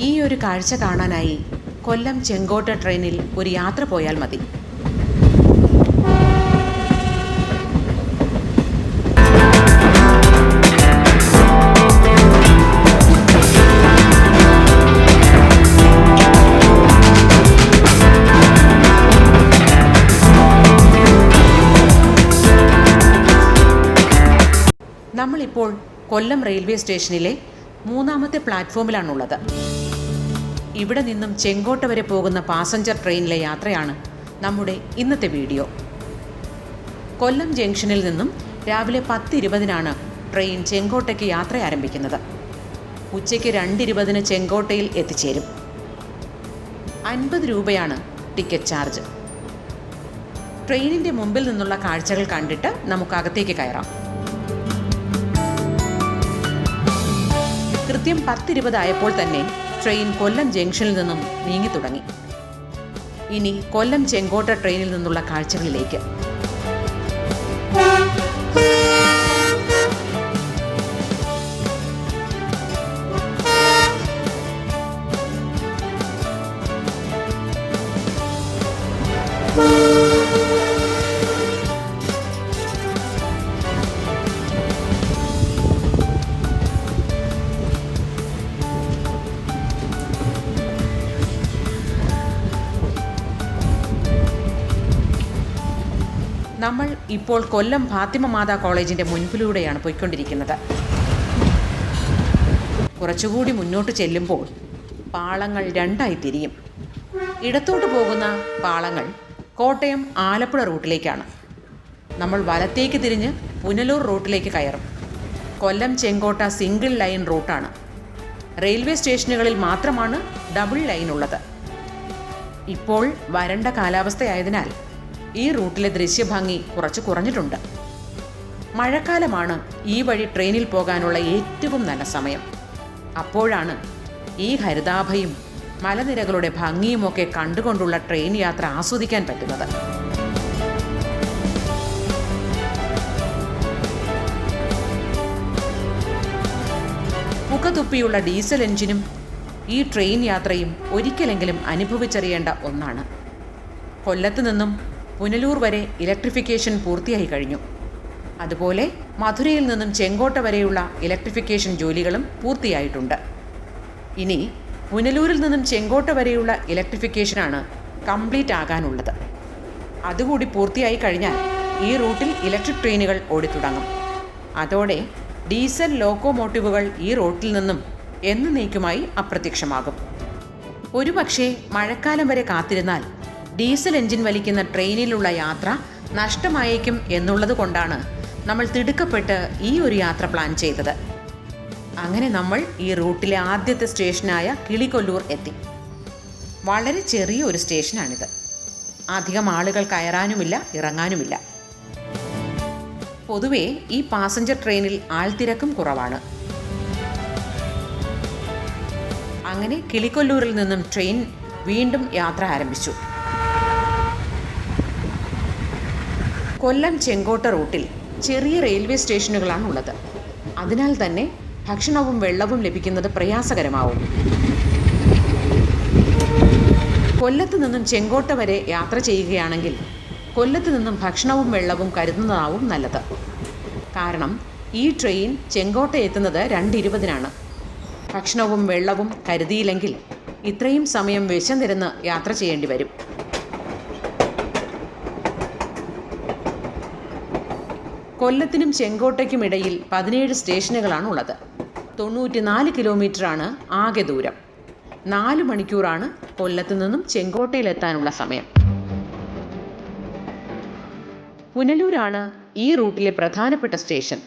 ഈ ഒരു കാഴ്ച കാണാനായി കൊല്ലം ചെങ്കോട്ട ട്രെയിനിൽ ഒരു യാത്ര പോയാൽ മതി. നമ്മളിപ്പോൾ കൊല്ലം റെയിൽവേ സ്റ്റേഷനിലെ 3ാമത്തെ പ്ലാറ്റ്ഫോമിലാണുള്ളത്. ഇവിടെ നിന്നും ചെങ്കോട്ട വരെ പോകുന്ന പാസഞ്ചർ ട്രെയിനിലെ യാത്രയാണ് നമ്മുടെ ഇന്നത്തെ വീഡിയോ. കൊല്ലം ജംഗ്ഷനിൽ നിന്നും രാവിലെ 10:20 ട്രെയിൻ ചെങ്കോട്ടയ്ക്ക് യാത്ര ആരംഭിക്കുന്നത്. ഉച്ചയ്ക്ക് 2:20 ചെങ്കോട്ടയിൽ എത്തിച്ചേരും. 50 രൂപയാണ് ടിക്കറ്റ് ചാർജ്. ട്രെയിനിൻ്റെ മുമ്പിൽ നിന്നുള്ള കാഴ്ചകൾ കണ്ടിട്ട് നമുക്ക് അകത്തേക്ക് കയറാം. കൃത്യം 10:20 ആയപ്പോൾ തന്നെ ട്രെയിൻ കൊല്ലം ജംഗ്ഷനിൽ നിന്നും നീങ്ങി തുടങ്ങി. ഇനി കൊല്ലം ചെങ്കോട്ട ട്രെയിനിൽ നിന്നുള്ള കാഴ്ചകളിലേക്ക്. നമ്മൾ ഇപ്പോൾ കൊല്ലം ഫാത്തിമ മാതാ കോളേജിൻ്റെ മുൻപിലൂടെയാണ് പോയിക്കൊണ്ടിരിക്കുന്നത്. കുറച്ചുകൂടി മുന്നോട്ട് ചെല്ലുമ്പോൾ പാളങ്ങൾ രണ്ടായി തിരിയും. ഇടത്തോട്ട് പോകുന്ന പാളങ്ങൾ കോട്ടയം ആലപ്പുഴ റൂട്ടിലേക്കാണ്. നമ്മൾ വലത്തേക്ക് തിരിഞ്ഞ് പുനലൂർ റൂട്ടിലേക്ക് കയറും. കൊല്ലം ചെങ്കോട്ട സിംഗിൾ ലൈൻ റൂട്ടാണ്. റെയിൽവേ സ്റ്റേഷനുകളിൽ മാത്രമാണ് ഡബിൾ ലൈൻ ഉള്ളത്. ഇപ്പോൾ വരണ്ട കാലാവസ്ഥയായതിനാൽ ഈ റൂട്ടിലെ ദൃശ്യഭംഗി കുറച്ച് കുറഞ്ഞിട്ടുണ്ട്. മഴക്കാലമാണ് ഈ വഴി ട്രെയിനിൽ പോകാനുള്ള ഏറ്റവും നല്ല സമയം. അപ്പോഴാണ് ഈ ഹരിതാഭയും മലനിരകളുടെ ഭംഗിയുമൊക്കെ കണ്ടുകൊണ്ടുള്ള ട്രെയിൻ യാത്ര ആസ്വദിക്കാൻ പറ്റുന്നത്. പുകതുപ്പിയുള്ള ഡീസൽ എഞ്ചിനും ഈ ട്രെയിൻ യാത്രയും ഒരിക്കലെങ്കിലും അനുഭവിച്ചറിയേണ്ട ഒന്നാണ്. കൊല്ലത്ത് നിന്നും പുനലൂർ വരെ ഇലക്ട്രിഫിക്കേഷൻ പൂർത്തിയായി കഴിഞ്ഞു. അതുപോലെ മധുരയിൽ നിന്നും ചെങ്കോട്ട വരെയുള്ള ഇലക്ട്രിഫിക്കേഷൻ ജോലികളും പൂർത്തിയായിട്ടുണ്ട്. ഇനി പുനലൂരിൽ നിന്നും ചെങ്കോട്ട വരെയുള്ള ഇലക്ട്രിഫിക്കേഷനാണ് കംപ്ലീറ്റ് ആകാനുള്ളത്. അതുകൂടി പൂർത്തിയായി കഴിഞ്ഞാൽ ഈ റൂട്ടിൽ ഇലക്ട്രിക് ട്രെയിനുകൾ ഓടിത്തുടങ്ങും. അതോടെ ഡീസൽ ലോക്കോമോട്ടീവുകൾ ഈ റൂട്ടിൽ നിന്നും എന്നേക്കുമായി അപ്രത്യക്ഷമാകും. ഒരുപക്ഷെ മഴക്കാലം വരെ കാത്തിരുന്നാൽ ഡീസൽ എഞ്ചിൻ വലിക്കുന്ന ട്രെയിനിലുള്ള യാത്ര നഷ്ടമായേക്കും എന്നുള്ളത് കൊണ്ടാണ് നമ്മൾ തിടുക്കപ്പെട്ട് ഈ ഒരു യാത്ര പ്ലാൻ ചെയ്തത്. അങ്ങനെ നമ്മൾ ഈ റൂട്ടിലെ ആദ്യത്തെ സ്റ്റേഷനായ കിളികൊല്ലൂർ എത്തി. വളരെ ചെറിയ ഒരു സ്റ്റേഷനാണിത്. അധികം ആളുകൾ കയറാനുമില്ല, ഇറങ്ങാനുമില്ല. പൊതുവേ ഈ പാസഞ്ചർ ട്രെയിനിൽ ആൾത്തിരക്കും കുറവാണ്. അങ്ങനെ കിളികൊല്ലൂരിൽ നിന്നും ട്രെയിൻ വീണ്ടും യാത്ര ആരംഭിച്ചു. കൊല്ലം ചെങ്കോട്ട റൂട്ടിൽ ചെറിയ റെയിൽവേ സ്റ്റേഷനുകളാണ് ഉള്ളത്. അതിനാൽ തന്നെ ഭക്ഷണവും വെള്ളവും ലഭിക്കുന്നത് പ്രയാസകരമാവും. കൊല്ലത്ത് നിന്നും ചെങ്കോട്ട വരെ യാത്ര ചെയ്യുകയാണെങ്കിൽ കൊല്ലത്ത് നിന്നും ഭക്ഷണവും വെള്ളവും കരുതുന്നതാവും നല്ലത്. കാരണം ഈ ട്രെയിൻ ചെങ്കോട്ട എത്തുന്നത് 2:20 ഭക്ഷണവും വെള്ളവും കരുതിയില്ലെങ്കിൽ ഇത്രയും സമയം വിശന്നിരുന്ന് യാത്ര ചെയ്യേണ്ടി വരും. കൊല്ലത്തിനും ചെങ്കോട്ടയ്ക്കും ഇടയിൽ 17 സ്റ്റേഷനുകളാണ് ഉള്ളത്. 94 കിലോമീറ്ററാണ് ആകെ ദൂരം. 4 മണിക്കൂറാണ് കൊല്ലത്ത് നിന്നും ചെങ്കോട്ടയിലെത്താനുള്ള സമയം. പുനലൂരാണ് ഈ റൂട്ടിലെ പ്രധാനപ്പെട്ട സ്റ്റേഷൻ.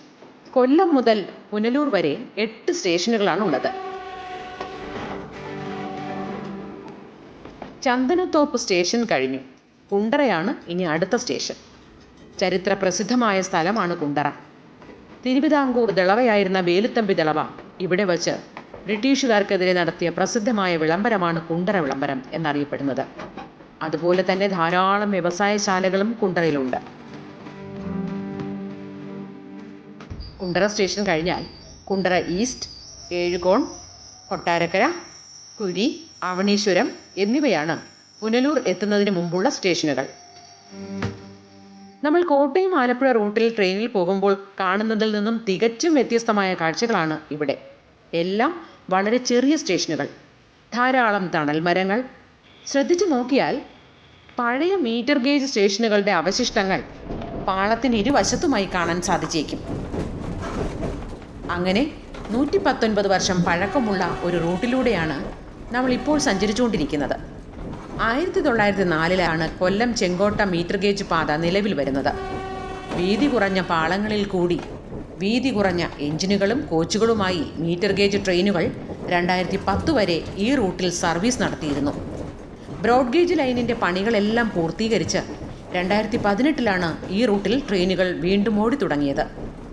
കൊല്ലം മുതൽ പുനലൂർ വരെ 8 സ്റ്റേഷനുകളാണ് ഉള്ളത്. ചന്ദനത്തോപ്പ് സ്റ്റേഷൻ കഴിഞ്ഞു. കുണ്ടറയാണ് ഇനി അടുത്ത സ്റ്റേഷൻ. ചരിത്ര പ്രസിദ്ധമായ സ്ഥലമാണ് കുണ്ടറ. തിരുവിതാംകൂർ ദളവയായിരുന്ന വേലുത്തമ്പി ദളവ ഇവിടെ വച്ച് ബ്രിട്ടീഷുകാർക്കെതിരെ നടത്തിയ പ്രസിദ്ധമായ വിളംബരമാണ് കുണ്ടറ വിളംബരം എന്നറിയപ്പെടുന്നത്. അതുപോലെ തന്നെ ധാരാളം വ്യവസായശാലകളും കുണ്ടറയിലുണ്ട്. കുണ്ടറ സ്റ്റേഷൻ കഴിഞ്ഞാൽ കുണ്ടറ ഈസ്റ്റ്, ഏഴുകോൺ, കൊട്ടാരക്കര, കുരി, അവണീശ്വരം എന്നിവയാണ് പുനലൂർ എത്തുന്നതിന് മുമ്പുള്ള സ്റ്റേഷനുകൾ. നമ്മൾ കോട്ടയം ആലപ്പുഴ റൂട്ടിൽ ട്രെയിനിൽ പോകുമ്പോൾ കാണുന്നതിൽ നിന്നും തികച്ചും വ്യത്യസ്തമായ കാഴ്ചകളാണ് ഇവിടെ. എല്ലാം വളരെ ചെറിയ സ്റ്റേഷനുകൾ, ധാരാളം തണൽ മരങ്ങൾ. ശ്രദ്ധിച്ചു നോക്കിയാൽ പഴയ മീറ്റർ ഗേജ് സ്റ്റേഷനുകളുടെ അവശിഷ്ടങ്ങൾ പാളത്തിന് ഇരുവശത്തുമായി കാണാൻ സാധിച്ചേക്കും. അങ്ങനെ 119 വർഷം പഴക്കമുള്ള ഒരു റൂട്ടിലൂടെയാണ് നമ്മൾ ഇപ്പോൾ സഞ്ചരിച്ചുകൊണ്ടിരിക്കുന്നത്. 1904 കൊല്ലം ചെങ്കോട്ട മീറ്റർ ഗേജ് പാത നിലവിൽ വരുന്നത്. വീതി കുറഞ്ഞ പാളങ്ങളിൽ കൂടി വീതി കുറഞ്ഞ എഞ്ചിനുകളും കോച്ചുകളുമായി മീറ്റർ ഗേജ് ട്രെയിനുകൾ 2010 വരെ ഈ റൂട്ടിൽ സർവീസ് നടത്തിയിരുന്നു. ബ്രോഡ് ഗേജ് ലൈനിൻ്റെ പണികളെല്ലാം പൂർത്തീകരിച്ച് 2018 ഈ റൂട്ടിൽ ട്രെയിനുകൾ വീണ്ടും ഓടി തുടങ്ങിയത്.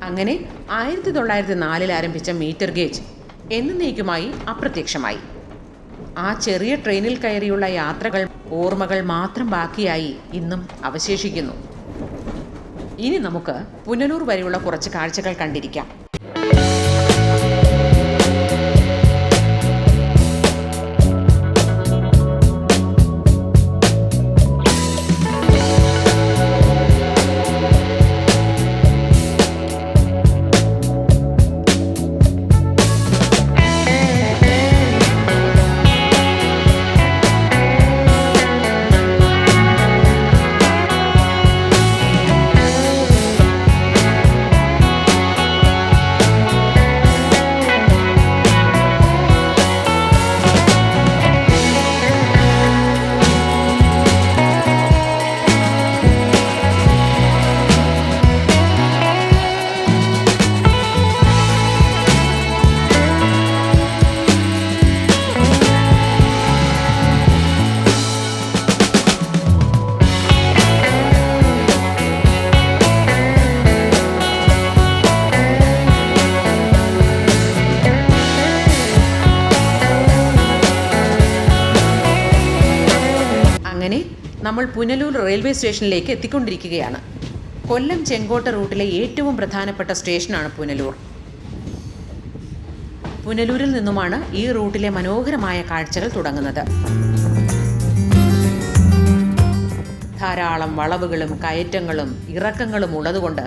അങ്ങനെ 1904 ആരംഭിച്ച മീറ്റർ ഗേജ് എന്നേക്കുമായി അപ്രത്യക്ഷമായി. ആ ചെറിയ ട്രെയിനിൽ കയറിയുള്ള യാത്രകൾ ഓർമ്മകൾ മാത്രം ബാക്കിയായി ഇന്നും അവശേഷിക്കുന്നു. ഇനി നമുക്ക് പുനലൂർ വരെയുള്ള കുറച്ച് കാഴ്ചകൾ കണ്ടിരിക്കാം. അങ്ങനെ നമ്മൾ പുനലൂർ റെയിൽവേ സ്റ്റേഷനിലേക്ക് എത്തിക്കൊണ്ടിരിക്കുകയാണ്. കൊല്ലം ചെങ്കോട്ട റൂട്ടിലെ ഏറ്റവും പ്രധാനപ്പെട്ട സ്റ്റേഷനാണ് പുനലൂർ. പുനലൂരിൽ നിന്നുമാണ് ഈ റൂട്ടിലെ മനോഹരമായ കാഴ്ചകൾ തുടങ്ങുന്നത്. ധാരാളം വളവുകളും കയറ്റങ്ങളും ഇറക്കങ്ങളും ഉള്ളതുകൊണ്ട്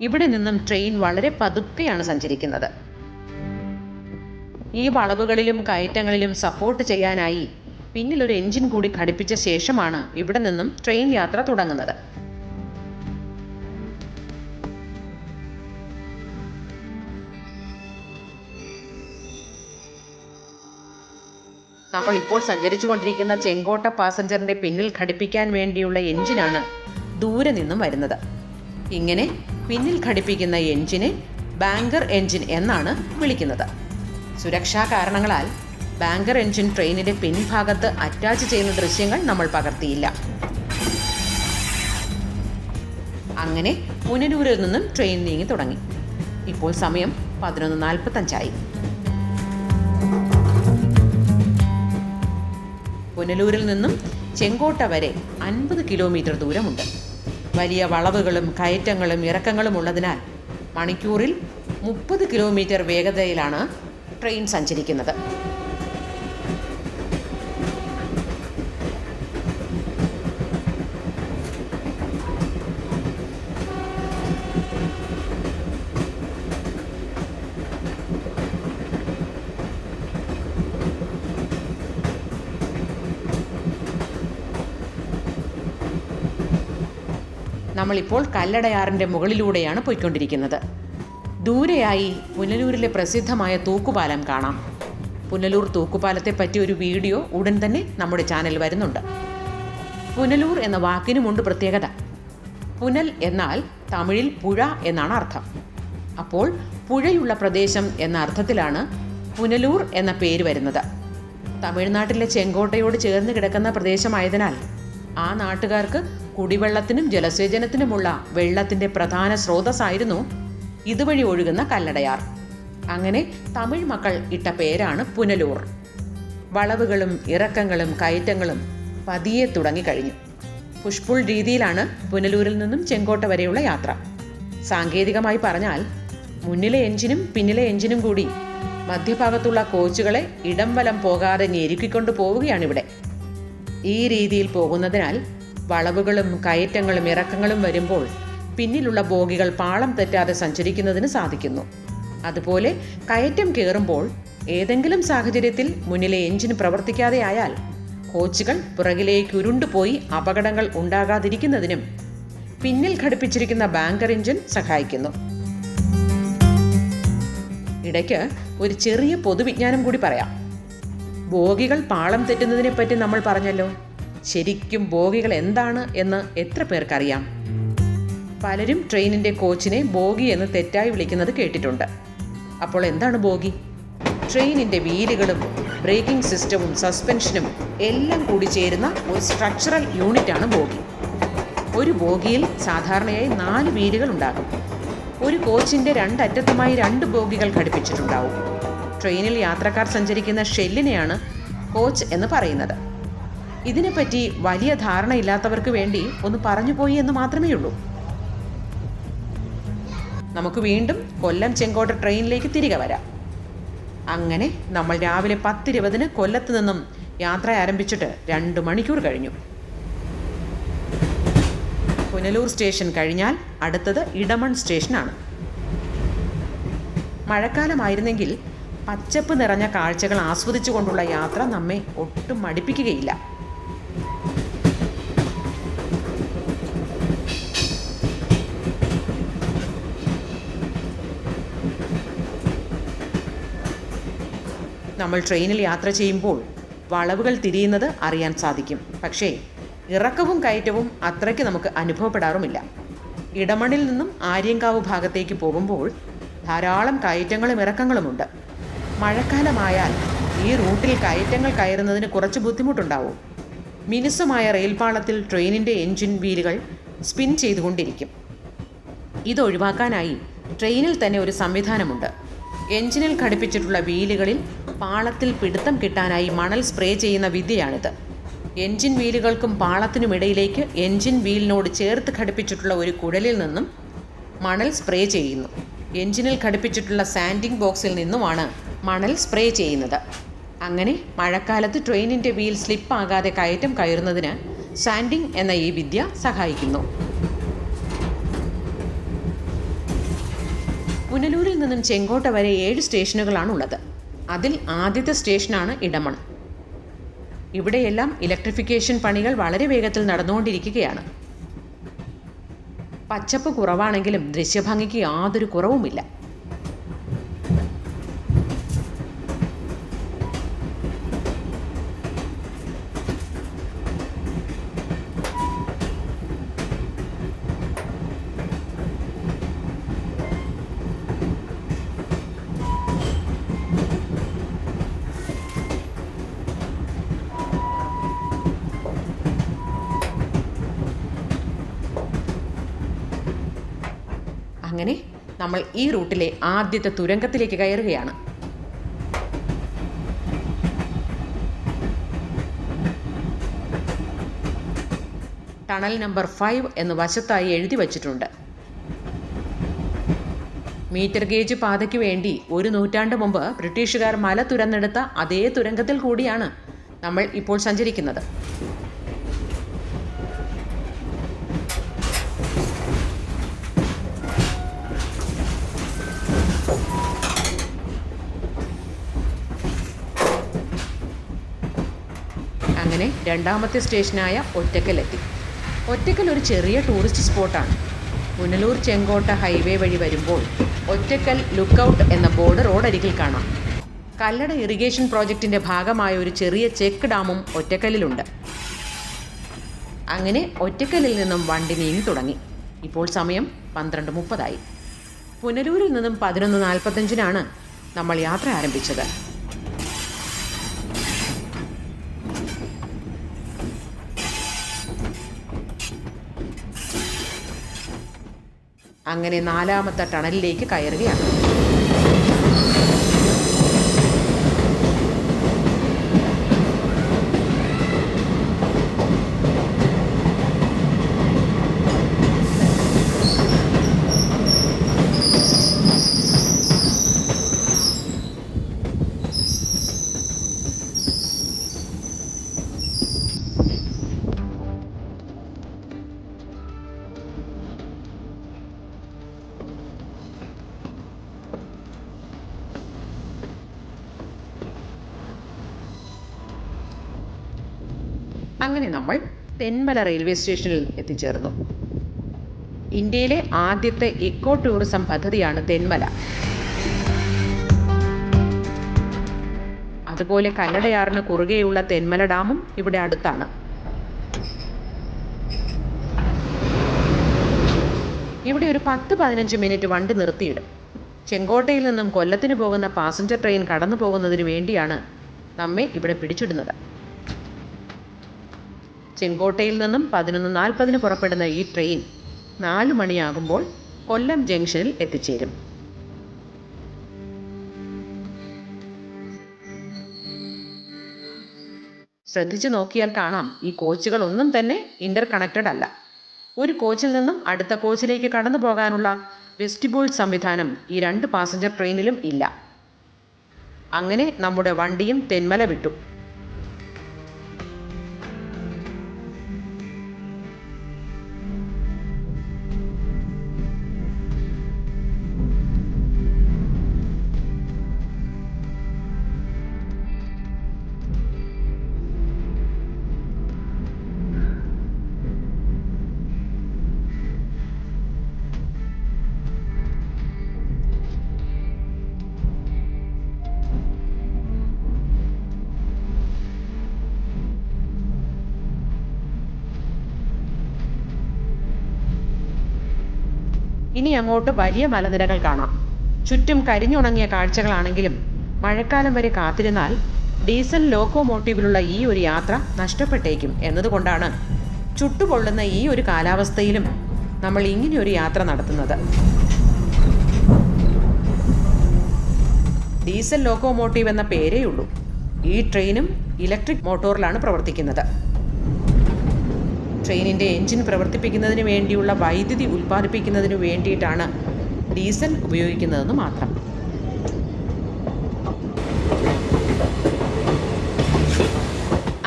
ഇവിടെ നിന്നും ട്രെയിൻ വളരെ പതുക്കെയാണ് സഞ്ചരിക്കുന്നത്. ഈ വളവുകളിലും കയറ്റങ്ങളിലും സപ്പോർട്ട് ചെയ്യാനായി പിന്നിലൊരു എഞ്ചിൻ കൂടി ഘടിപ്പിച്ച ശേഷമാണ് ഇവിടെ നിന്നും ട്രെയിൻ യാത്ര തുടങ്ങുന്നത്. നമ്മൾ ഇപ്പോൾ സഞ്ചരിച്ചുകൊണ്ടിരിക്കുന്ന ചെങ്കോട്ട പാസഞ്ചറിന്റെ പിന്നിൽ ഘടിപ്പിക്കാൻ വേണ്ടിയുള്ള എഞ്ചിനാണ് ദൂരെ നിന്നും വരുന്നത്. ഇങ്ങനെ പിന്നിൽ ഘടിപ്പിക്കുന്ന എഞ്ചിനെ ബാങ്കർ എഞ്ചിൻ എന്നാണ് വിളിക്കുന്നത്. സുരക്ഷാ കാരണങ്ങളാൽ ബാങ്കർ എഞ്ചിൻ ട്രെയിനിന്റെ പിൻഭാഗത്ത് അറ്റാച്ച് ചെയ്യുന്ന ദൃശ്യങ്ങൾ നമ്മൾ പകർത്തിയില്ല. അങ്ങനെ പുനലൂരിൽ നിന്നും ട്രെയിൻ നീങ്ങി തുടങ്ങി. ഇപ്പോൾ സമയം 11:45. പുനലൂരിൽ നിന്നും ചെങ്കോട്ട വരെ 50 കിലോമീറ്റർ ദൂരമുണ്ട്. വലിയ വളവുകളും കയറ്റങ്ങളും ഇറക്കങ്ങളും ഉള്ളതിനാൽ മണിക്കൂറിൽ 30 കിലോമീറ്റർ വേഗതയിലാണ് ട്രെയിൻ സഞ്ചരിക്കുന്നത്. നമ്മളിപ്പോൾ കല്ലടയാറിൻ്റെ മുകളിലൂടെയാണ് പോയിക്കൊണ്ടിരിക്കുന്നത്. ദൂരെയായി പുനലൂരിലെ പ്രസിദ്ധമായ തൂക്കുപാലം കാണാം. പുനലൂർ തൂക്കുപാലത്തെ പറ്റി ഒരു വീഡിയോ ഉടൻ തന്നെ നമ്മുടെ ചാനൽ വരുന്നുണ്ട്. പുനലൂർ എന്ന വാക്കിനുമുണ്ട് പ്രത്യേകത. പുനൽ എന്നാൽ തമിഴിൽ പുഴ എന്നാണ് അർത്ഥം. അപ്പോൾ പുഴയുള്ള പ്രദേശം എന്ന അർത്ഥത്തിലാണ് പുനലൂർ എന്ന പേര് വരുന്നത്. തമിഴ്നാട്ടിലെ ചെങ്കോട്ടയോട് ചേർന്ന് കിടക്കുന്ന പ്രദേശമായതിനാൽ ആ നാട്ടുകാർക്ക് കുടിവെള്ളത്തിനും ജലസേചനത്തിനുമുള്ള വെള്ളത്തിൻ്റെ പ്രധാന സ്രോതസ്സായിരുന്നു ഇതുവഴി ഒഴുകുന്ന കല്ലടയാർ. അങ്ങനെ തമിഴ് മക്കൾ ഇട്ട പേരാണ് പുനലൂർ. വളവുകളും ഇറക്കങ്ങളും കയറ്റങ്ങളും പതിയെ തുടങ്ങിക്കഴിഞ്ഞു. പുഷ്പുൾ രീതിയിലാണ് പുനലൂരിൽ നിന്നും ചെങ്കോട്ട വരെയുള്ള യാത്ര. സാങ്കേതികമായി പറഞ്ഞാൽ മുന്നിലെ എഞ്ചിനും പിന്നിലെ എഞ്ചിനും കൂടി മധ്യഭാഗത്തുള്ള കോച്ചുകളെ ഇടം വലം പോകാതെ ഞെരുക്കിക്കൊണ്ട് പോവുകയാണിവിടെ. ഈ രീതിയിൽ പോകുന്നതിനാൽ വളവുകളും കയറ്റങ്ങളും ഇറക്കങ്ങളും വരുമ്പോൾ പിന്നിലുള്ള ബോഗികൾ പാളം തെറ്റാതെ സഞ്ചരിക്കുന്നതിന് സാധിക്കുന്നു. അതുപോലെ കയറ്റം കയറുമ്പോൾ ഏതെങ്കിലും സാഹചര്യത്തിൽ മുന്നിലെ എഞ്ചിൻ പ്രവർത്തിക്കാതെ ആയാൽ കോച്ചുകൾ പുറകിലേക്ക് ഉരുണ്ടുപോയി അപകടങ്ങൾ ഉണ്ടാകാതിരിക്കുന്നതിനും പിന്നിൽ ഘടിപ്പിച്ചിരിക്കുന്ന ബാങ്കർ എഞ്ചിൻ സഹായിക്കുന്നു. ഇടയ്ക്ക് ഒരു ചെറിയ പൊതുവിജ്ഞാനം കൂടി പറയാം. ബോഗികൾ പാളം തെറ്റുന്നതിനെ പറ്റി നമ്മൾ പറഞ്ഞല്ലോ. ശരിക്കും ബോഗികൾ എന്താണ് എന്ന് എത്ര പേർക്കറിയാം? പലരും ട്രെയിനിൻ്റെ കോച്ചിനെ ബോഗി എന്ന് തെറ്റായി വിളിക്കുന്നത് കേട്ടിട്ടുണ്ട്. അപ്പോൾ എന്താണ് ബോഗി? ട്രെയിനിൻ്റെ വീലുകളും ബ്രേക്കിംഗ് സിസ്റ്റവും സസ്പെൻഷനും എല്ലാം കൂടി ചേരുന്ന ഒരു സ്ട്രക്ചറൽ യൂണിറ്റാണ് ബോഗി. ഒരു ബോഗിയിൽ സാധാരണയായി 4 വീലുകൾ ഉണ്ടാകും. ഒരു കോച്ചിൻ്റെ രണ്ടറ്റത്തുമായി 2 ബോഗികൾ ഘടിപ്പിച്ചിട്ടുണ്ടാവും. ട്രെയിനിൽ യാത്രക്കാർ സഞ്ചരിക്കുന്ന ഷെല്ലിനെയാണ് കോച്ച് എന്ന് പറയുന്നത്. ഇതിനെപ്പറ്റി വലിയ ധാരണയില്ലാത്തവർക്ക് വേണ്ടി ഒന്ന് പറഞ്ഞുപോയി എന്ന് മാത്രമേ ഉള്ളൂ. നമുക്ക് വീണ്ടും കൊല്ലം ചെങ്കോട്ട ട്രെയിനിലേക്ക് തിരികെ വരാം. അങ്ങനെ നമ്മൾ രാവിലെ 10:20 കൊല്ലത്ത് നിന്നും യാത്ര ആരംഭിച്ചിട്ട് 2 മണിക്കൂർ കഴിഞ്ഞു. പുനലൂർ സ്റ്റേഷൻ കഴിഞ്ഞാൽ അടുത്തത് ഇടമൺ സ്റ്റേഷനാണ്. മഴക്കാലമായിരുന്നെങ്കിൽ പച്ചപ്പ് നിറഞ്ഞ കാഴ്ചകൾ ആസ്വദിച്ചുകൊണ്ടുള്ള യാത്ര നമ്മെ ഒട്ടും മടുപ്പിക്കുകയില്ല. നമ്മൾ ട്രെയിനിൽ യാത്ര ചെയ്യുമ്പോൾ വളവുകൾ തിരിയുന്നത് അറിയാൻ സാധിക്കും. പക്ഷേ ഇറക്കവും കയറ്റവും അത്രയ്ക്ക് നമുക്ക് അനുഭവപ്പെടാറുമില്ല. ഇടമണിൽ നിന്നും ആര്യങ്കാവ് ഭാഗത്തേക്ക് പോകുമ്പോൾ ധാരാളം കയറ്റങ്ങളും ഇറക്കങ്ങളുമുണ്ട്. മഴക്കാലമായാൽ ഈ റൂട്ടിൽ കയറ്റങ്ങൾ കയറുന്നതിന് കുറച്ച് ബുദ്ധിമുട്ടുണ്ടാവും. മിനുസമായ റെയിൽപാളത്തിൽ ട്രെയിനിൻ്റെ എൻജിൻ വീലുകൾ സ്പിൻ ചെയ്തുകൊണ്ടിരിക്കും. ഇതൊഴിവാക്കാനായി ട്രെയിനിൽ തന്നെ ഒരു സംവിധാനമുണ്ട്. എൻജിനിൽ ഘടിപ്പിച്ചിട്ടുള്ള വീലുകളിൽ പാളത്തിൽ പിടുത്തം കിട്ടാനായി മണൽ സ്പ്രേ ചെയ്യുന്ന വിദ്യയാണിത്. എൻജിൻ വീലുകൾക്കും പാളത്തിനുമിടയിലേക്ക് എൻജിൻ വീലിനോട് ചേർത്ത് ഘടിപ്പിച്ചിട്ടുള്ള ഒരു കുഴലിൽ നിന്നും മണൽ സ്പ്രേ ചെയ്യുന്നു. എൻജിനിൽ ഘടിപ്പിച്ചിട്ടുള്ള സാൻഡിംഗ് ബോക്സിൽ നിന്നുമാണ് മണൽ സ്പ്രേ ചെയ്യുന്നത്. അങ്ങനെ മഴക്കാലത്ത് ട്രെയിനിൻ്റെ വീൽ സ്ലിപ്പാകാതെ കയറ്റം കയറുന്നതിന് സാൻഡിംഗ് എന്ന ഈ വിദ്യ സഹായിക്കുന്നു. പുനലൂരിൽ നിന്നും ചെങ്കോട്ട വരെ 7 സ്റ്റേഷനുകളാണുള്ളത്. അതിൽ ആദ്യത്തെ സ്റ്റേഷനാണ് ഇടമൺ. ഇവിടെയെല്ലാം ഇലക്ട്രിഫിക്കേഷൻ പണികൾ വളരെ വേഗത്തിൽ നടന്നുകൊണ്ടിരിക്കുകയാണ്. പച്ചപ്പ് കുറവാണെങ്കിലും ദൃശ്യഭംഗിക്ക് യാതൊരു കുറവുമില്ല. അങ്ങനെ നമ്മൾ ഈ റൂട്ടിലെ ആദ്യത്തെ തുരങ്കത്തിലേക്ക് കയറുകയാണ്. ടണൽ നമ്പർ 5 എന്ന് വശത്തായി എഴുതി വച്ചിട്ടുണ്ട്. മീറ്റർ ഗേജ് പാതയ്ക്ക് വേണ്ടി 1 നൂറ്റാണ്ട് മുമ്പ് ബ്രിട്ടീഷുകാർ മല തുരന്നെടുത്ത അതേ തുരങ്കത്തിൽ കൂടിയാണ് നമ്മൾ ഇപ്പോൾ സഞ്ചരിക്കുന്നത്. അങ്ങനെ രണ്ടാമത്തെ സ്റ്റേഷനായ ഒറ്റക്കലെത്തി. ഒറ്റക്കൽ ഒരു ചെറിയ ടൂറിസ്റ്റ് സ്പോട്ടാണ്. പുനലൂർ ചെങ്കോട്ട ഹൈവേ വഴി വരുമ്പോൾ ഒറ്റക്കൽ ലുക്കൗട്ട് എന്ന ബോർഡ് റോഡരികിൽ കാണാം. കല്ലട ഇറിഗേഷൻ പ്രോജക്റ്റിൻ്റെ ഭാഗമായ ഒരു ചെറിയ ചെക്ക് ഡാമും ഒറ്റക്കല്ലിലുണ്ട്. അങ്ങനെ ഒറ്റക്കല്ലിൽ നിന്നും വണ്ടി നീങ്ങി തുടങ്ങി. ഇപ്പോൾ സമയം 12:30 പുനലൂരിൽ നിന്നും 11:45 നമ്മൾ യാത്ര ആരംഭിച്ചത്. അങ്ങനെ 4ാമത്തെ ടണലിലേക്ക് കയറുകയാണ്. അങ്ങനെ നമ്മൾ തെന്മല റെയിൽവേ സ്റ്റേഷനിൽ എത്തിച്ചേർന്നു. ഇന്ത്യയിലെ ആദ്യത്തെ ഇക്കോ ടൂറിസം പദ്ധതിയാണ് തെന്മല. അതുപോലെ കല്ലടയാറിന് കുറുകെയുള്ള തെന്മല ഡാമും ഇവിടെ അടുത്താണ്. ഇവിടെ ഒരു 10-15 മിനിറ്റ് വണ്ടി നിർത്തിയിടും. ചെങ്കോട്ടയിൽ നിന്നും കൊല്ലത്തിന് പോകുന്ന പാസഞ്ചർ ട്രെയിൻ കടന്നു പോകുന്നതിന് വേണ്ടിയാണ് നമ്മെ ഇവിടെ പിടിച്ചിടുന്നത്. ചെങ്കോട്ടയിൽ നിന്നും 11:40 പുറപ്പെടുന്ന ഈ ട്രെയിൻ 4 മണിയാകുമ്പോൾ കൊല്ലം ജംഗ്ഷനിൽ എത്തിച്ചേരും. ശ്രദ്ധിച്ചു നോക്കിയാൽ കാണാം, ഈ കോച്ചുകളൊന്നും തന്നെ ഇന്റർ കണക്റ്റഡ് അല്ല. ഒരു കോച്ചിൽ നിന്നും അടുത്ത കോച്ചിലേക്ക് കടന്നു പോകാനുള്ള വെസ്റ്റിബ്യൂൾ സംവിധാനം ഈ 2 പാസഞ്ചർ ട്രെയിനിലും ഇല്ല. അങ്ങനെ നമ്മുടെ വണ്ടിയും തെന്മല വിട്ടു. ഇനി അങ്ങോട്ട് വലിയ മലനിരകൾ കാണാം. ചുറ്റും കരിഞ്ഞുണങ്ങിയ കാഴ്ചകളാണെങ്കിലും മഴക്കാലം വരെ കാത്തിരുന്നാൽ ഡീസൽ ലോക്കോമോട്ടീവിലുള്ള ഈ ഒരു യാത്ര നഷ്ടപ്പെട്ടേക്കും എന്നതുകൊണ്ടാണ് ചുട്ടുപൊള്ളുന്ന ഈ ഒരു കാലാവസ്ഥയിലും നമ്മൾ ഇങ്ങനെയൊരു യാത്ര നടത്തുന്നത്. ഡീസൽ ലോക്കോമോട്ടീവ് എന്ന പേരേ ഉള്ളൂ. ഈ ട്രെയിനും ഇലക്ട്രിക് മോട്ടോറിലാണ് പ്രവർത്തിക്കുന്നത്. ട്രെയിനിൻ്റെ എൻജിൻ പ്രവർത്തിപ്പിക്കുന്നതിന് വേണ്ടിയുള്ള വൈദ്യുതി ഉൽപ്പാദിപ്പിക്കുന്നതിന് വേണ്ടിയിട്ടാണ് ഡീസൽ ഉപയോഗിക്കുന്നതെന്ന് മാത്രം.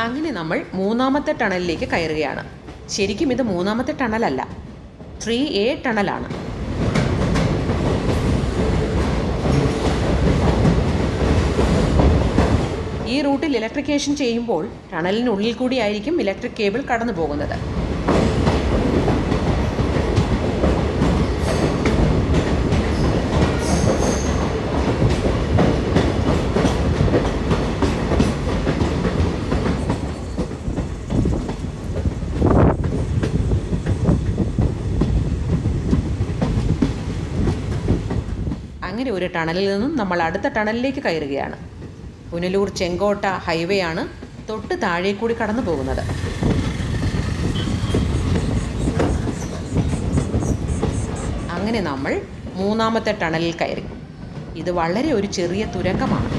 അങ്ങനെ നമ്മൾ 3ാമത്തെ ടണലിലേക്ക് കയറുകയാണ്. ശരിക്കും ഇത് 3ാമത്തെ ടണലല്ല, 3A ടണലാണ്. ഈ റൂട്ടിൽ ഇലക്ട്രിക്കേഷൻ ചെയ്യുമ്പോൾ ടണലിനുള്ളിൽ കൂടിയായിരിക്കും ഇലക്ട്രിക് കേബിൾ കടന്നു പോകുന്നത്. അങ്ങനെ ഒരു ടണലിൽ നിന്നും നമ്മൾ അടുത്ത ടണലിലേക്ക് കയറുകയാണ്. പുനലൂർ ചെങ്കോട്ട ഹൈവേ ആണ് തൊട്ട് താഴെ കൂടി കടന്നു പോകുന്നത്. അങ്ങനെ നമ്മൾ 3ാമത്തെ ടണലിൽ കയറി. ഇത് വളരെ ഒരു ചെറിയ തുരങ്കമാണ്.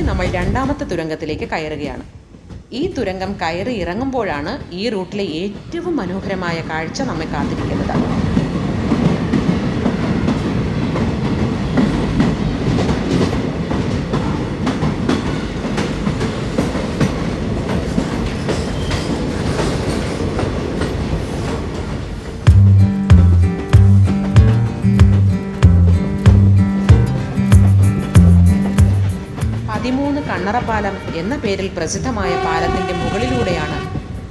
നമ്മൾ 2ാമത്തെ തുരങ്കത്തിലേക്ക് കയറുകയാണ്. ഈ തുരങ്കം കയറി ഇറങ്ങുമ്പോഴാണ് ഈ റൂട്ടിലെ ഏറ്റവും മനോഹരമായ കാഴ്ച നമ്മെ കാത്തിരിക്കുന്നത്. കണ്ണറപ്പാലം എന്ന പേരിൽ പ്രസിദ്ധമായ പാലത്തിന്റെ മുകളിലൂടെയാണ്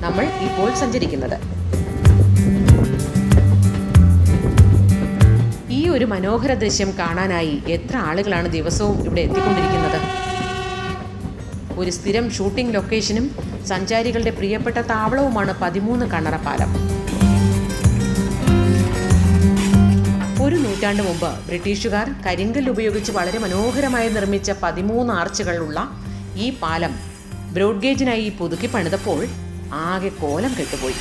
നമ്മൾ ഇപ്പോൾ സഞ്ചരിക്കുന്നത്. ഈ ഒരു മനോഹര ദൃശ്യം കാണാനായി എത്ര ആളുകളാണ് ദിവസവും ഇവിടെ എത്തിക്കൊണ്ടിരിക്കുന്നത്. ഒരു സ്ഥിരം ഷൂട്ടിംഗ് ലൊക്കേഷനും സഞ്ചാരികളുടെ പ്രിയപ്പെട്ട താവളവുമാണ് 13 കണ്ണറപ്പാലം. ഒരു നൂറ്റാണ്ട് മുമ്പ് ബ്രിട്ടീഷുകാർ കരിങ്കല്ല് ഉപയോഗിച്ച് വളരെ മനോഹരമായി നിർമ്മിച്ച 13 ആർച്ചുകളുള്ള ഈ പാലം ബ്രോഡ് ഗേജിനായി പുതുക്കി പണിതപ്പോൾ ആകെ കോലം കെട്ടുപോയി.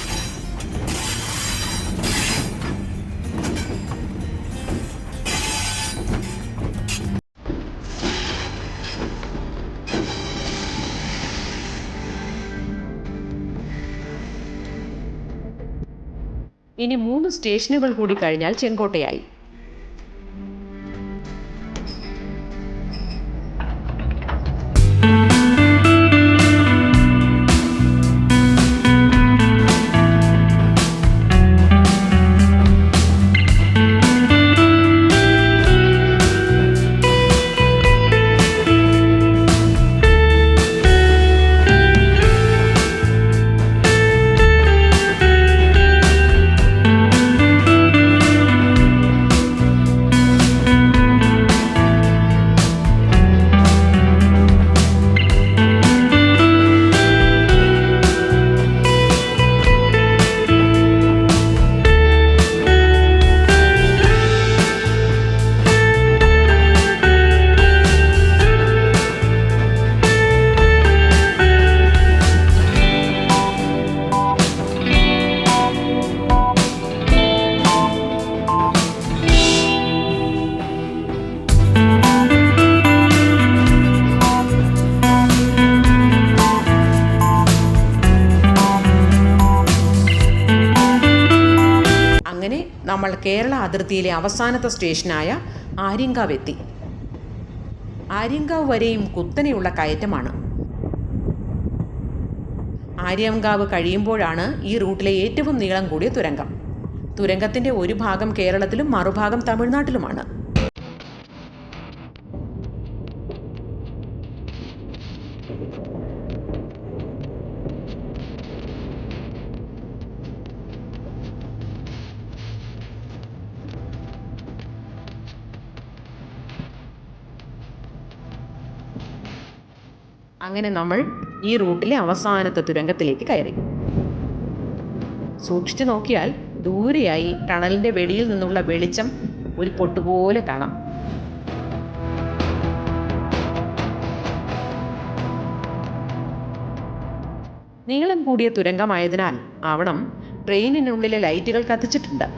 ഇനി 3 സ്റ്റേഷനുകൾ കൂടി കഴിഞ്ഞാൽ ചെങ്കോട്ടയായി. കേരള അതിർത്തിയിലെ അവസാനത്തെ സ്റ്റേഷനായ ആര്യങ്കാവ് എത്തി. ആര്യങ്കാവ് വരെയും കുത്തനെയുള്ള കയറ്റമാണ്. ആര്യങ്കാവ് കഴിയുമ്പോഴാണ് ഈ റൂട്ടിലെ ഏറ്റവും നീളം കൂടിയ തുരങ്കം. തുരങ്കത്തിൻ്റെ ഒരു ഭാഗം കേരളത്തിലും മറുഭാഗം തമിഴ്നാട്ടിലുമാണ്. അങ്ങനെ നമ്മൾ ഈ റൂട്ടിലെ അവസാനത്തെ തുരങ്കത്തിലേക്ക് കയറി. സൂക്ഷിച്ചു നോക്കിയാൽ ദൂരെയായി ടണലിൻ്റെ വെളിയിൽ നിന്നുള്ള വെളിച്ചം ഒരു പൊട്ടുപോലെ കാണാം. നീളം കൂടിയ തുരങ്കമായതിനാൽ അവിടം ട്രെയിനിനുള്ളിലെ ലൈറ്റുകൾ കത്തിച്ചിട്ടുണ്ട്.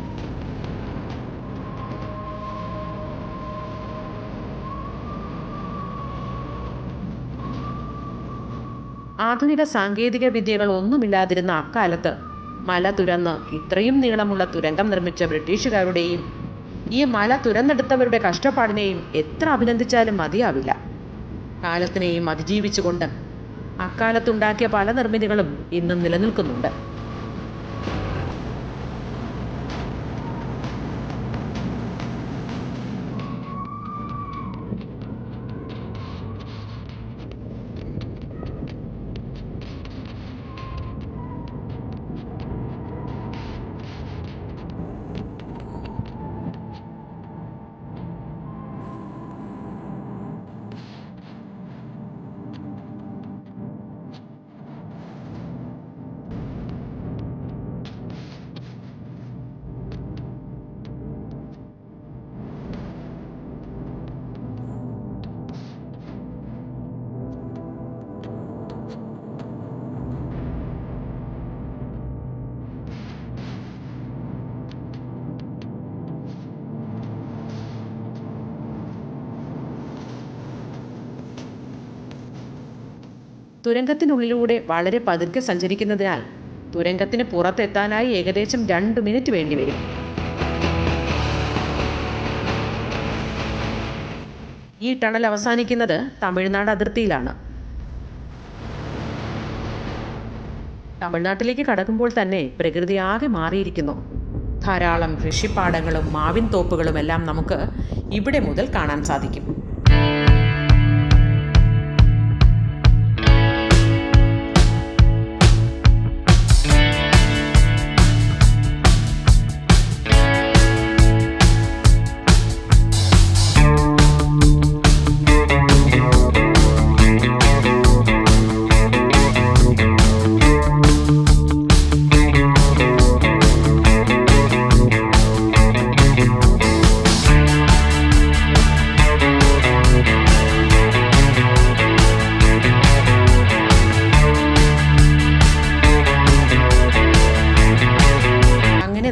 ആധുനിക സാങ്കേതിക വിദ്യകൾ ഒന്നുമില്ലാതിരുന്ന അക്കാലത്ത് മല തുരന്ന് ഇത്രയും നീളമുള്ള തുരങ്കം നിർമ്മിച്ച ബ്രിട്ടീഷുകാരുടെയും ഈ മല തുരന്നെടുത്തവരുടെ കഷ്ടപ്പാടിനെയും എത്ര അഭിനന്ദിച്ചാലും മതിയാവില്ല. കാലത്തിനെയും അതിജീവിച്ചുകൊണ്ട് അക്കാലത്തുണ്ടാക്കിയ പല നിർമ്മിതികളും ഇന്നും നിലനിൽക്കുന്നുണ്ട്. തുരങ്കത്തിനുള്ളിലൂടെ വളരെ പതുക്കെ സഞ്ചരിക്കുന്നതിനാൽ തുരങ്കത്തിന് പുറത്തെത്താനായി ഏകദേശം 2 മിനിറ്റ് വേണ്ടിവരും. ഈ ടണൽ അവസാനിക്കുന്നത് തമിഴ്നാട് അതിർത്തിയിലാണ്. തമിഴ്നാട്ടിലേക്ക് കടക്കുമ്പോൾ തന്നെ പ്രകൃതി ആകെ മാറിയിരിക്കുന്നു. ധാരാളം കൃഷിപ്പാടങ്ങളും മാവിൻ തോപ്പുകളും എല്ലാം നമുക്ക് ഇവിടെ മുതൽ കാണാൻ സാധിക്കും.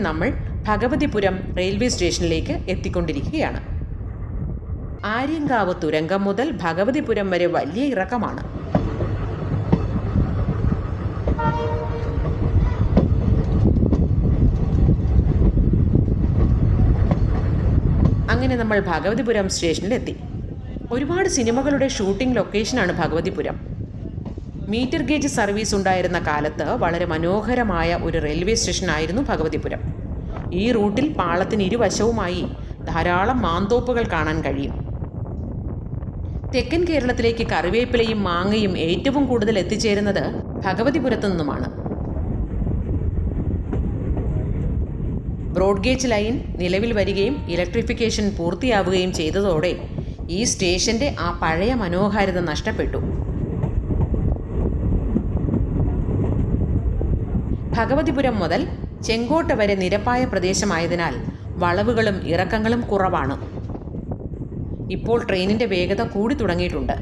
നമ്മൾ ഭഗവതിപുരം റെയിൽവേ സ്റ്റേഷനിലേക്ക് എത്തിക്കൊണ്ടിരിക്കുകയാണ്. ആര്യങ്കാവ് തുരങ്കം മുതൽ ഭഗവതിപുരം വരെ വലിയ ഇറക്കമാണ്. അങ്ങനെ നമ്മൾ ഭഗവതിപുരം സ്റ്റേഷനിലെത്തി. ഒരുപാട് സിനിമകളുടെ ഷൂട്ടിംഗ് ലൊക്കേഷനാണ് ഭഗവതിപുരം. മീറ്റർ ഗേജ് സർവീസ് ഉണ്ടായിരുന്ന കാലത്ത് വളരെ മനോഹരമായ ഒരു റെയിൽവേ സ്റ്റേഷനായിരുന്നു ഭഗവതിപുരം. ഈ റൂട്ടിൽ പാളത്തിന് ഇരുവശവുമായി ധാരാളം മാന്തോപ്പുകൾ കാണാൻ കഴിയും. തെക്കൻ കേരളത്തിലേക്ക് കറിവേപ്പിലയും മാങ്ങയും ഏറ്റവും കൂടുതൽ എത്തിച്ചേരുന്നത് ഭഗവതിപുരത്തു നിന്നുമാണ്. ബ്രോഡ് ഗേജ് ലൈൻ നിലവിൽ വരികയും ഇലക്ട്രിഫിക്കേഷൻ പൂർത്തിയാവുകയും ചെയ്തതോടെ ഈ സ്റ്റേഷൻ്റെ ആ പഴയ മനോഹാരിത നഷ്ടപ്പെട്ടു. ഭഗവതിപുരം മുതൽ ചെങ്കോട്ട വരെ നിരപ്പായ പ്രദേശമായതിനാൽ വളവുകളും ഇറക്കങ്ങളും കുറവാണ്. ഇപ്പോൾ ട്രെയിനിൻ്റെ വേഗത കൂടി തുടങ്ങിയിട്ടുണ്ട്.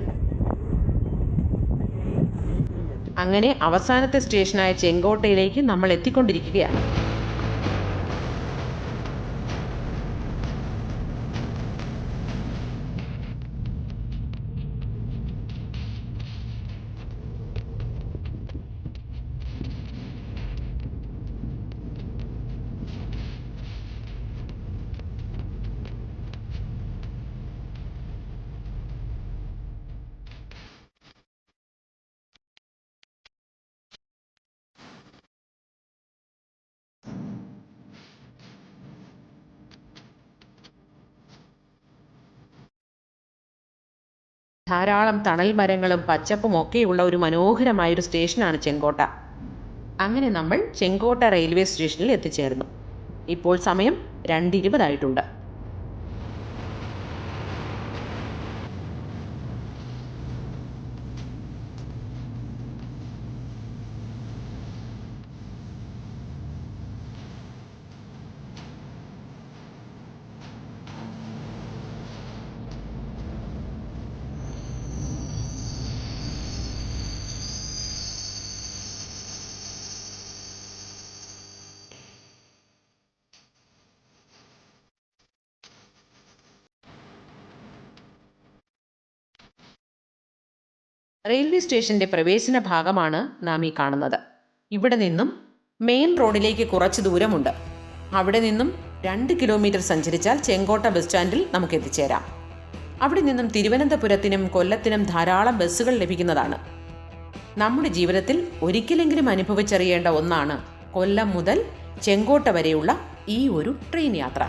അങ്ങനെ അവസാനത്തെ സ്റ്റേഷനായ ചെങ്കോട്ടയിലേക്ക് നമ്മൾ എത്തിക്കൊണ്ടിരിക്കുകയാണ്. ധാരാളം തണൽ മരങ്ങളും പച്ചപ്പും ഒക്കെയുള്ള ഒരു മനോഹരമായൊരു സ്റ്റേഷനാണ് ചെങ്കോട്ട. അങ്ങനെ നമ്മൾ ചെങ്കോട്ട റെയിൽവേ സ്റ്റേഷനിൽ എത്തിച്ചേർന്നു. ഇപ്പോൾ സമയം 2:20 ആയിട്ടുണ്ട്. റെയിൽവേ സ്റ്റേഷന്റെ പ്രവേശന ഭാഗമാണ് നാം ഈ കാണുന്നത്. ഇവിടെ നിന്നും മെയിൻ റോഡിലേക്ക് കുറച്ച് ദൂരമുണ്ട്. അവിടെ നിന്നും 2 കിലോമീറ്റർ സഞ്ചരിച്ചാൽ ചെങ്കോട്ട ബസ് സ്റ്റാൻഡിൽ നമുക്ക് എത്തിച്ചേരാം. അവിടെ നിന്നും തിരുവനന്തപുരത്തിനും കൊല്ലത്തിനും ധാരാളം ബസ്സുകൾ ലഭിക്കുന്നതാണ്. നമ്മുടെ ജീവിതത്തിൽ ഒരിക്കലെങ്കിലും അനുഭവിച്ചറിയേണ്ട ഒന്നാണ് കൊല്ലം മുതൽ ചെങ്കോട്ട വരെയുള്ള ഈ ഒരു ട്രെയിൻ യാത്ര.